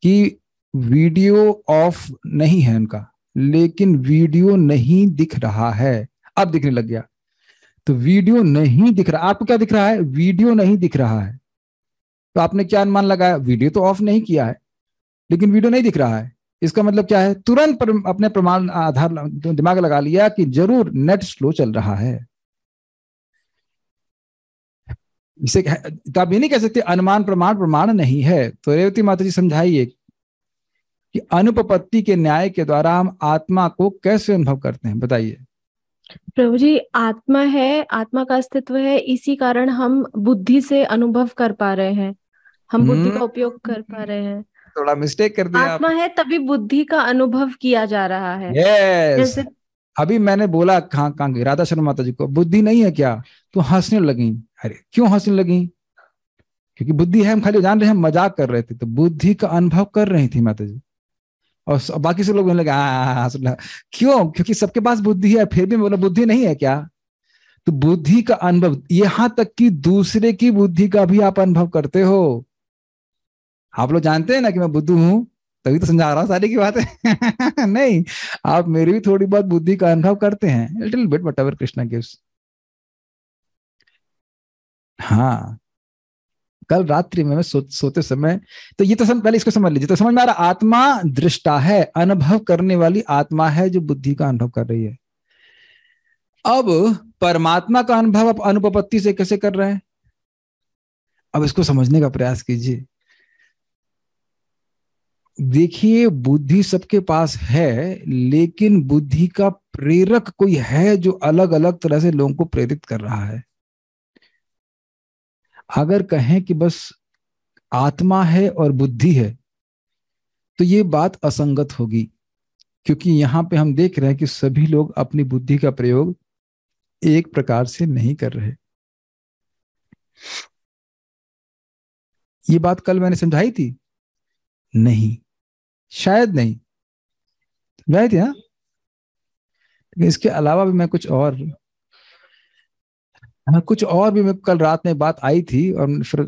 कि वीडियो ऑफ नहीं है उनका, लेकिन वीडियो नहीं दिख रहा है। अब दिखने लग गया। तो वीडियो नहीं दिख रहा, आपको क्या दिख रहा है? वीडियो नहीं दिख रहा है। तो आपने क्या अनुमान लगाया? वीडियो तो ऑफ नहीं किया है, लेकिन वीडियो नहीं दिख रहा है। इसका मतलब क्या है? तुरंत अपने प्रमाण आधार दिमाग लगा लिया कि जरूर नेट स्लो चल रहा है। इसे तो आप ये नहीं कह सकते अनुमान प्रमाण नहीं है। तो रेवती माता जी समझाइए कि अनुपपत्ति के न्याय के द्वारा हम आत्मा को कैसे अनुभव करते हैं, बताइए। प्रभु जी, आत्मा है, आत्मा का अस्तित्व है, इसी कारण हम बुद्धि से अनुभव कर पा रहे हैं, हम बुद्धि का उपयोग कर पा रहे हैं। थोड़ा मिस्टेक कर दिया आत्मा है तभी बुद्धि का अनुभव किया जा रहा है। यस, अभी मैंने बोला कहाँ गई राधा शर्मा माता जी को, बुद्धि नहीं है क्या? तो हंसने लगी। अरे क्यों हंसने लगी? क्योंकि बुद्धि है, हम खाली जान रहे हैं, मजाक कर रहे थे। तो बुद्धि का अनुभव कर रही थी माता जी, और बाकी सब लोग बोलने लगे क्यों? क्योंकि सबके पास बुद्धि है, फिर भी बोला बुद्धि नहीं है क्या? तो बुद्धि का अनुभव, यहां तक कि दूसरे की बुद्धि का भी आप अनुभव करते हो। आप लोग जानते हैं ना कि मैं बुद्धू हूं, तभी तो समझा रहा हूं सारी की बात है। नहीं, आप मेरी भी थोड़ी बहुत बुद्धि का अनुभव करते हैं, little bit what ever Krishna gives. हाँ, कल रात्रि में मैं सोते समय, तो ये तो पहले इसको समझ लीजिए, तो समझ में आ रहा, आत्मा दृष्टा है, अनुभव करने वाली आत्मा है जो बुद्धि का अनुभव कर रही है। अब परमात्मा का अनुभव आप अनुपपत्ति से कैसे कर रहे हैं? अब इसको समझने का प्रयास कीजिए। देखिए, बुद्धि सबके पास है, लेकिन बुद्धि का प्रेरक कोई है जो अलग अलग तरह से लोगों को प्रेरित कर रहा है। अगर कहें कि बस आत्मा है और बुद्धि है, तो ये बात असंगत होगी, क्योंकि यहां पे हम देख रहे हैं कि सभी लोग अपनी बुद्धि का प्रयोग एक प्रकार से नहीं कर रहे। ये बात कल मैंने समझाई थी? नहीं, शायद नहीं समझाई थी। हाँ, इसके अलावा भी मैं कुछ और भी मैं कल रात में बात आई थी, और फिर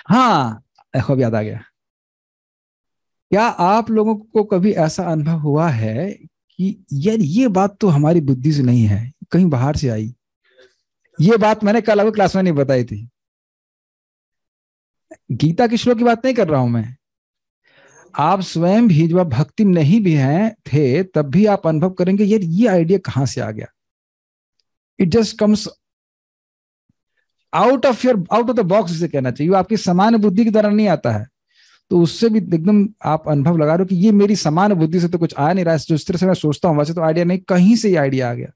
हाँ, अब याद आ गया। क्या आप लोगों को कभी ऐसा अनुभव हुआ है कि यार ये बात तो हमारी बुद्धि से नहीं है, कहीं बाहर से आई? ये बात मैंने कल आपको क्लास में नहीं बताई थी। गीता के श्लोक की बात नहीं कर रहा हूं मैं। आप स्वयं भी जब भक्ति में नहीं भी हैं थे तब भी आप अनुभव करेंगे यार ये आइडिया कहां से आ गया। It just comes out of the box, जिसे कहना चाहिए। वो आपकी सामान्य बुद्धि की तरह नहीं आता है, तो उससे भी एकदम आप अनुभव लगा रहे हो कि ये मेरी सामान्य बुद्धि से तो कुछ आ नहीं रहा है, जिस तरह से मैं सोचता हूँ वैसे तो आइडिया नहीं, कहीं से ये आइडिया आ गया।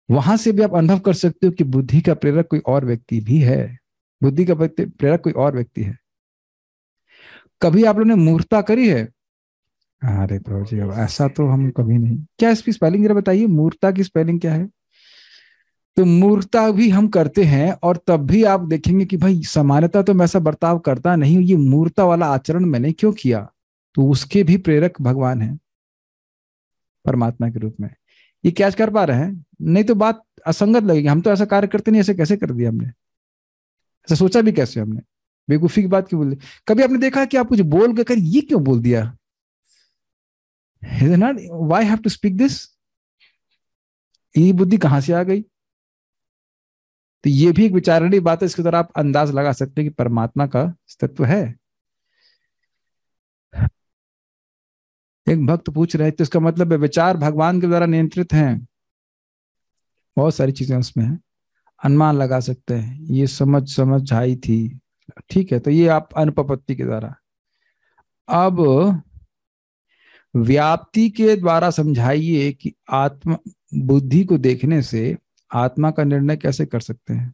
वहां से भी आप अनुभव कर सकते हो कि बुद्धि का प्रेरक कोई और व्यक्ति भी है। बुद्धि का प्रेरक कोई और व्यक्ति है। कभी आप लोगों ने मूर्ता करी है? अरे प्रभु जी, अब ऐसा तो हम कभी नहीं। क्या इसकी स्पेलिंग जरा बताइए, मूर्ता की स्पेलिंग क्या है? तो मूर्ता भी हम करते हैं, और तब भी आप देखेंगे कि भाई सामान्यता तो मैं ऐसा बर्ताव करता नहीं हूं, ये मूर्ता वाला आचरण मैंने क्यों किया? तो उसके भी प्रेरक भगवान है परमात्मा के रूप में। ये कैच कर पा रहे हैं? नहीं तो बात असंगत लगेगी, हम तो ऐसा कार्य करते नहीं, ऐसे कैसे कर दिया हमने, ऐसा सोचा भी कैसे हमने, बेवकूफी की बात क्यों बोल दी? कभी आपने देखा कि आप कुछ बोल के कर ये क्यों बोल दिया? Why have to speak this? ये बुद्धि कहां से आ गई? तो ये भी एक विचारणीय बात है, इसके द्वारा आप अंदाज लगा सकते हैं कि परमात्मा का अस्तित्व है। एक भक्त पूछ रहे तो इसका मतलब है विचार भगवान के द्वारा नियंत्रित हैं। बहुत सारी चीजें उसमें हैं, अनुमान लगा सकते हैं, ये समझ आई थी, ठीक है, तो ये आप अनुपपत्ति के द्वारा। अब व्याप्ति के द्वारा समझाइए कि आत्मा, बुद्धि को देखने से आत्मा का निर्णय कैसे कर सकते हैं?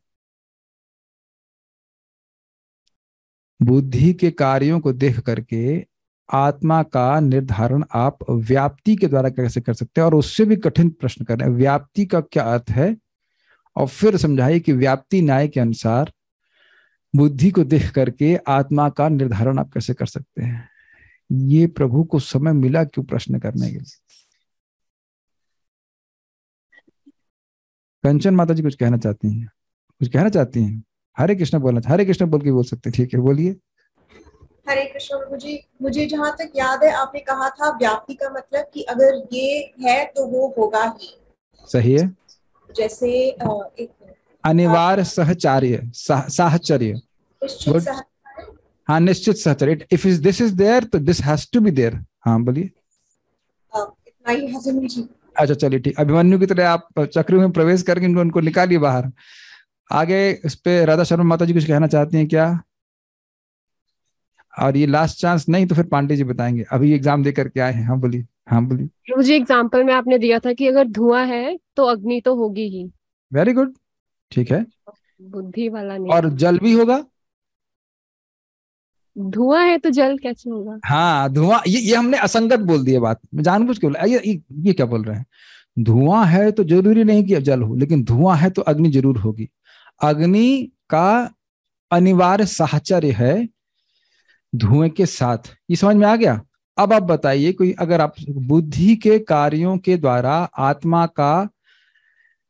बुद्धि के कार्यों को देख करके आत्मा का निर्धारण आप व्याप्ति के द्वारा कैसे कर सकते हैं? और उससे भी कठिन प्रश्न कर रहे हैं, व्याप्ति का क्या अर्थ है, और फिर समझाइए कि व्याप्ति न्याय के अनुसार बुद्धि को देख करके आत्मा का निर्धारण आप कैसे कर सकते हैं। ये प्रभु को समय मिला क्यों प्रश्न करने के लिए? कंचन माता जी कुछ कहना चाहती हैं? कुछ कहना चाहती हैं? हरे कृष्ण बोलना, हरे कृष्ण बोल के बोल सकते हैं, ठीक है, बोलिए। हरे कृष्ण प्रभु जी, मुझे जहाँ तक याद है आपने कहा था व्याप्ति का मतलब कि अगर ये है तो वो होगा ही। सही है। जैसे एक अनिवार्य सहचार्य, साहचर्य, निश्चित सहचार्य। हाँ निश्चित सहचर्य। इफ दिस इज देयर तो this has to be there. हाँ बोलिए। इतना ही है जी। अच्छा चलिए ठीक, अभिमन्यु की तरह आप चक्र में प्रवेश करके उनको निकालिए बाहर। आगे इस पे राधा शर्मा माता जी कुछ कहना चाहती हैं क्या? और ये लास्ट चांस, नहीं तो फिर पांडे जी बताएंगे, अभी एग्जाम दे करके आए हैं। हाँ बोलिए, हाँ बोलिए। मुझे एग्जाम्पल में आपने दिया था कि अगर धुआं है तो अग्नि तो होगी ही। वेरी गुड, ठीक है। बुद्धि वाला नहीं। और जल भी होगा? धुआं है तो जल कैसे होगा? हाँ धुआं, ये हमने असंगत बोल दिया बात, मैं जानबूझ के बोला। ये क्या बोल रहे हैं? धुआं है तो जरूरी नहीं कि जल हो, लेकिन धुआं है तो अग्नि जरूर होगी। अग्नि का अनिवार्य साहचर्य है धुएं के साथ। ये समझ में आ गया? अब आप बताइए, कोई अगर आप बुद्धि के कार्यों के द्वारा आत्मा का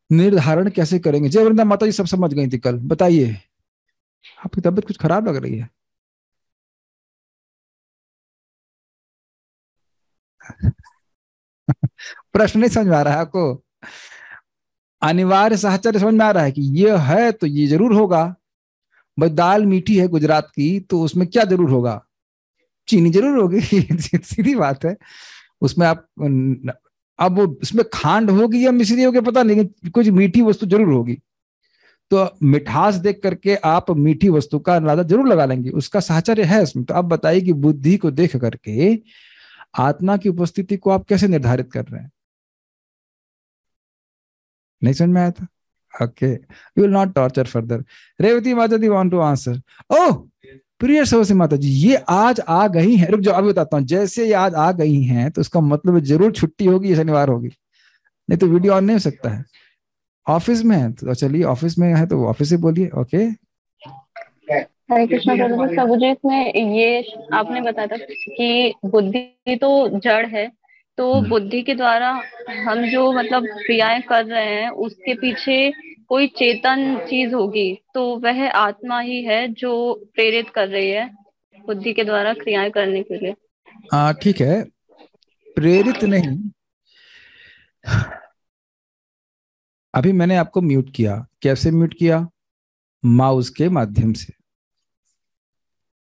निर्धारण कैसे करेंगे? जय वृंदा माता जी सब समझ गई थी कल, बताइए। आपकी तबीयत कुछ खराब लग रही है। प्रश्न नहीं समझ में आ रहा है आपको? अनिवार्य साहचर्य समझ में आ रहा है कि ये है तो ये जरूर होगा। भाई दाल मीठी है गुजरात की, तो उसमें क्या जरूर होगा? चीनी जरूर होगी। सीधी बात है। उसमें आप, अब वो उसमें खांड होगी या मिश्री होगी पता नहीं, लेकिन कुछ मीठी वस्तु जरूर होगी। तो मिठास देख करके आप मीठी वस्तु का अंदाजा जरूर लगा लेंगे, उसका साहचर्य है इसमें। तो अब बताइए कि बुद्धि को देख करके आत्मा की उपस्थिति को आप कैसे निर्धारित कर रहे हैं? नहीं समझ में आया था? Okay, you will not torture further. Revati माता दी वांट टू आंसर। ओह प्रिय सरस्वती माता जी, ये आज आ गई हैं। रुक जाओ, अभी बताता हूँ। जैसे ये आज आ गई हैं तो इसका मतलब जरूर छुट्टी होगी, शनिवार होगी, नहीं तो वीडियो ऑन नहीं हो सकता है। ऑफिस में है तो चलिए, ऑफिस में है तो ऑफिस से बोलिए। ओके, हरे कृष्णा प्रभु जी, इसमें ये आपने बताया था कि बुद्धि तो जड़ है, तो बुद्धि के द्वारा हम जो मतलब क्रियाएं कर रहे हैं उसके पीछे कोई चेतन चीज होगी, तो वह आत्मा ही है जो प्रेरित कर रही है बुद्धि के द्वारा क्रियाएं करने के लिए। ठीक है, प्रेरित नहीं, अभी मैंने आपको म्यूट किया, कैसे म्यूट किया? माउस के माध्यम से।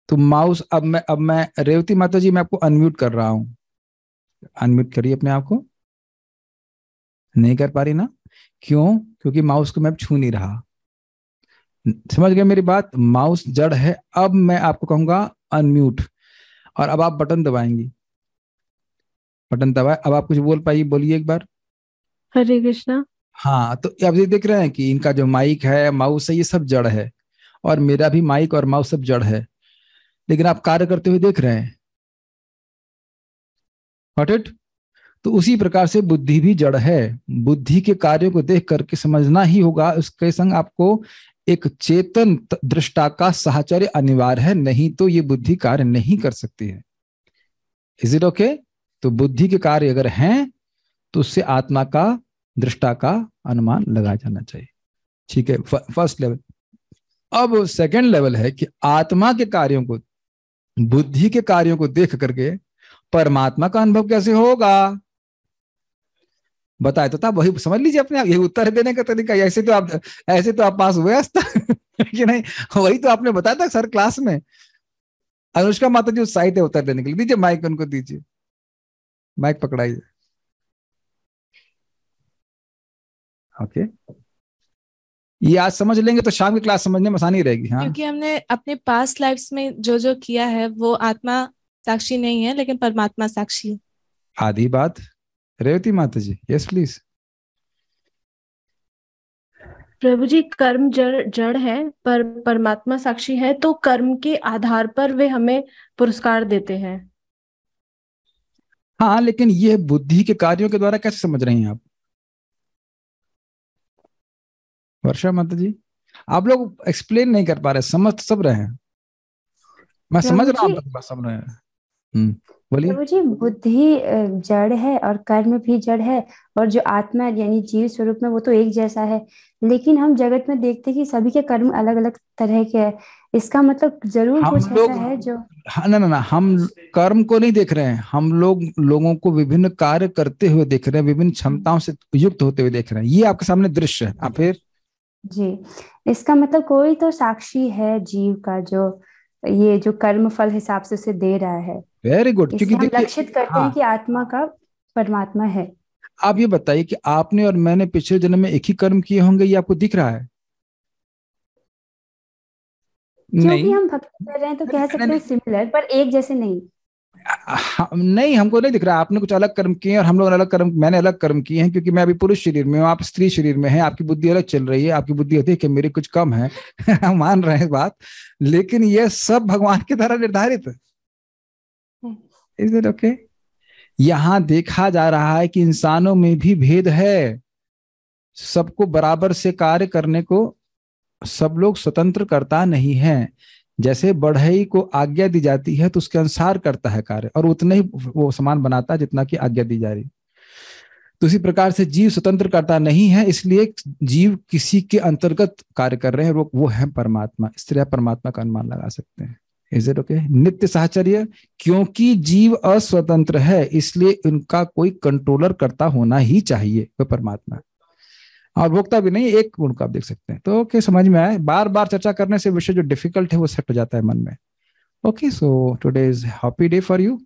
तो माउस अब मैं रेवती माता जी, मैं आपको अनम्यूट कर रहा हूं। अनम्यूट करिए अपने आप को। नहीं कर पा रही ना? क्यों? क्योंकि माउस को मैं छू नहीं रहा। समझ गए मेरी बात? माउस जड़ है। अब मैं आपको कहूंगा अनम्यूट, और अब आप बटन दबाएंगी। बटन दबाए, अब आप कुछ बोल पाइए, बोलिए एक बार। हरे कृष्णा। हाँ, तो अब ये देख रहे हैं कि इनका जो माइक है, माउस है, ये सब जड़ है, और मेरा भी माइक और माउस सब जड़ है, लेकिन आप कार्य करते हुए देख रहे हैं। Got it? तो उसी प्रकार से बुद्धि भी जड़ है। बुद्धि के कार्यों को देख करके समझना ही होगा। उसके संग आपको एक चेतन दृष्टा का साहचर्य अनिवार्य है, नहीं तो ये बुद्धि कार्य नहीं कर सकती है। Is it okay? तो बुद्धि के कार्य अगर हैं तो उससे आत्मा का, दृष्टा का अनुमान लगाया जाना चाहिए। ठीक है, फर्स्ट लेवल। अब सेकंड लेवल है कि आत्मा के कार्यों को, बुद्धि के कार्यों को देख करके परमात्मा का अनुभव कैसे होगा? बताए तो था, वही समझ लीजिए अपने आप। यही उत्तर देने का तरीका। ऐसे तो आप पास हुए कि नहीं? वही तो आपने बताया था सर क्लास में। अनुष्का माता जी उत्साहित है उत्तर देने के लिए। दीजिए माइक, उनको दीजिए माइक, पकड़ाइए। ओके, ये आज समझ लेंगे तो शाम की क्लास समझने में आसानी रहेगी। हाँ, क्योंकि हमने अपने पास्ट लाइफ्स में जो जो किया है वो आत्मा साक्षी नहीं है, लेकिन परमात्मा साक्षी है। आधी बात। रेवती माता जी, यस प्लीज। प्रभु जी, कर्म जड़ है पर परमात्मा साक्षी है, तो कर्म के आधार पर वे हमें पुरस्कार देते हैं। हाँ, लेकिन ये बुद्धि के कार्यों के द्वारा कैसे समझ रही हैं आप? वर्षा माता जी, आप लोग एक्सप्लेन नहीं कर पा रहे, समझ सब रहे हैं। मैं समझ रहा हूँ, बस समझ रहे हैं। बोलिए। प्रभु जी, बुद्धि जड़ है और कर्म भी जड़ है, और जो आत्मा यानी जीव स्वरूप में वो तो एक जैसा है, लेकिन हम जगत में देखते हैं कि सभी के कर्म अलग अलग तरह के हैं। इसका मतलब जरूर कुछ ऐसा है जो ना, हम कर्म को नहीं देख रहे हैं, हम लोगों को विभिन्न कार्य करते हुए देख रहे हैं, विभिन्न क्षमताओं से युक्त होते हुए देख रहे हैं। ये आपके सामने दृश्य है। आप फिर जी, इसका मतलब कोई तो साक्षी है जीव का, जो ये जो कर्म फल हिसाब से उसे दे रहा है। Very good. इससे हम लक्षित करते हैं कि आत्मा का परमात्मा है। आप ये बताइए कि आपने और मैंने पिछले जन्म में एक ही कर्म किए होंगे, ये आपको दिख रहा है? क्योंकि हम भक्ति कर रहे हैं तो कह सकते हैं सिमिलर, पर एक जैसे नहीं। नहीं, हमको नहीं दिख रहा। आपने कुछ अलग कर्म किए और हम लोग अलग कर्म, मैंने अलग कर्म किए हैं, क्योंकि मैं अभी पुरुष शरीर में हूँ, आप स्त्री शरीर में हैं। आपकी बुद्धि अलग चल रही है, आपकी बुद्धि होती है कि मेरी कुछ कम है। हम मान रहे हैं बात, लेकिन ये सब भगवान के द्वारा निर्धारित है। Is it okay? यहां देखा जा रहा है कि इंसानों में भी भेद है। सबको बराबर से कार्य करने को सब लोग स्वतंत्र करता नहीं है। जैसे बढ़ई को आज्ञा दी जाती है तो उसके अनुसार करता है कार्य, और उतने ही वो समान बनाता है जितना की आज्ञा दी जा रही। तो इसी प्रकार से जीव स्वतंत्र करता नहीं है, इसलिए जीव किसी के अंतर्गत कार्य कर रहे हैं, वो है परमात्मा। इस तरह परमात्मा का अनुमान लगा सकते हैं। Is it okay? नित्य साहचर्य, क्योंकि जीव अस्वतंत्र है इसलिए उनका कोई कंट्रोलर करता होना ही चाहिए, वह परमात्मा। और भोक्ता भी नहीं, एक गुण का आप देख सकते हैं। तो ओके, समझ में आए? बार बार चर्चा करने से विषय जो डिफिकल्ट है वो सेट हो जाता है मन में। Okay, so today is happy day for you.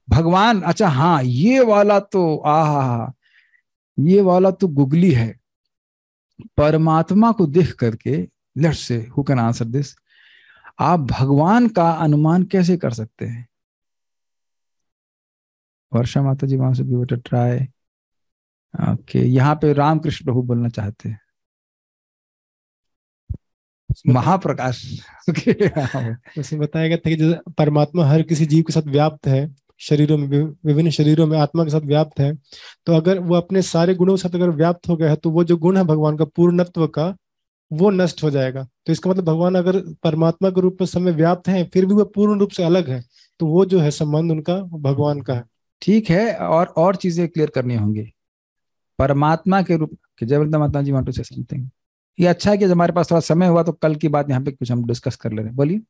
भगवान, अच्छा हाँ, ये वाला तो ये वाला तो गुगली है। परमात्मा को देख करके, let's say who can answer this, आप भगवान का अनुमान कैसे कर सकते हैं? वर्षा माता जी वहां से give it a try. Okay, यहाँ पे रामकृष्ण प्रभु बोलना चाहते हैं। महाप्रकाश। उसमें बताया गया था कि परमात्मा हर किसी जीव के साथ व्याप्त है, शरीरों में, विभिन्न शरीरों में आत्मा के साथ व्याप्त है। तो अगर वो अपने सारे गुणों के साथ अगर व्याप्त हो गया है तो वो जो गुण है भगवान का पूर्णत्व का, वो नष्ट हो जाएगा। तो इसका मतलब भगवान अगर परमात्मा के रूप में समय व्याप्त है फिर भी वो पूर्ण रूप से अलग है, तो वो जो है संबंध उनका भगवान का है। ठीक है, और चीजें क्लियर करनी होंगी परमात्मा के रूप के। जयवंता माता जी वांट टू से समथिंग। ये अच्छा है कि हमारे पास थोड़ा समय हुआ तो कल की बात यहाँ पे कुछ हम डिस्कस कर ले रहे हैं। बोलिए।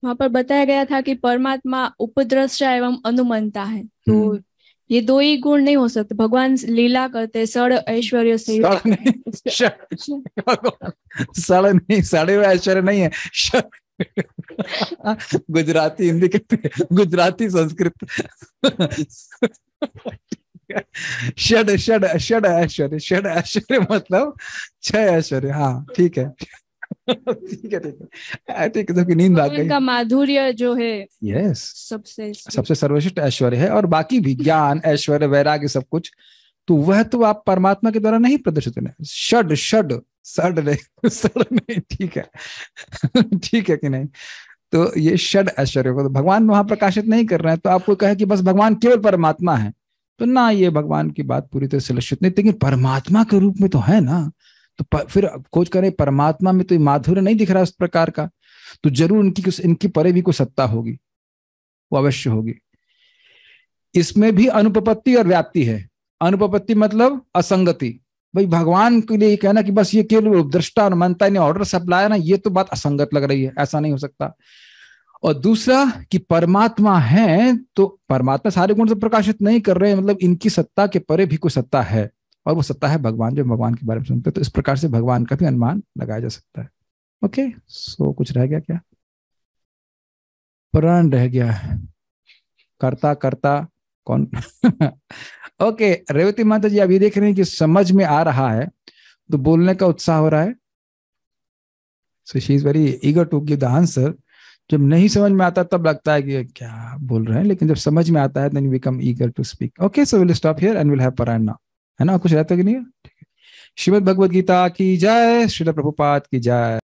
वहां पर बताया गया था कि परमात्मा उपद्रष्टा एवं अनुमंता है, तो ये दो ही गुण नहीं हो सकते। भगवान लीला करते, सड़ ऐश्वर्य से युक्त। सड़ नहीं, सड़ नहीं, सड़े हुए ऐश्वर्य नहीं है। गुजराती हिंदी कहते, गुजराती संस्कृत। षड षड षड ऐश्वर्य, षड ऐश्वर्य मतलब 6 ऐश्वर्य। हाँ ठीक है, ठीक है, ठीक है, ठीक है। तो नींद आ गई। का माधुर्य जो है, यस, सबसे सर्वश्रेष्ठ ऐश्वर्य है। और बाकी भी ज्ञान, ऐश्वर्य, वैराग्य, सब कुछ, तो वह तो आप परमात्मा के द्वारा नहीं प्रदर्शित है। षड षड सड़ नहीं, सड़ नहीं, ठीक है, ठीक है कि नहीं। तो ये षड ऐश्वर्य को तो भगवान वहां प्रकाशित नहीं कर रहे हैं। तो आपको कहे कि बस भगवान केवल परमात्मा है, तो ना, ये भगवान की बात पूरी तरह से लक्षित नहीं, लेकिन परमात्मा के रूप में तो है ना। तो फिर खोज करें, परमात्मा में तो माधुर्य नहीं दिख रहा उस प्रकार का, तो जरूर इनकी परे भी कोई सत्ता होगी, वो अवश्य होगी। इसमें भी अनुपपत्ति और व्याप्ति है। अनुपपत्ति मतलब असंगति। भाई भगवान के लिए कहना कि बस ये केवल दृष्टा और मनता ने ऑर्डर सप्लाई है ना, ये तो बात असंगत लग रही है, ऐसा नहीं हो सकता। और दूसरा कि परमात्मा है, तो परमात्मा सारे गुण से प्रकाशित नहीं कर रहे हैं, मतलब इनकी सत्ता के परे भी कोई सत्ता है, और वो सत्ता है भगवान। जो भगवान के बारे में सुनते हैं, तो इस प्रकार से भगवान का भी अनुमान लगाया जा सकता है। ओके, सो कुछ रह गया क्या? प्राण रह गया है, कर्ता कर्ता कौन? ओके, रेवती माता जी अभी देख रहे हैं कि समझ में आ रहा है, तो बोलने का उत्साह हो रहा है। So she is very eager to give the answer. जब नहीं समझ में आता तब लगता है कि क्या बोल रहे हैं, लेकिन जब समझ में आता है then we become eager to speak. Okay, so will stop here and will have पारायण नाउ, है ना? कुछ रहता कि नहीं? ठीक है। श्रीमद् भगवद गीता की जय, श्रील प्रभुपाद की जय।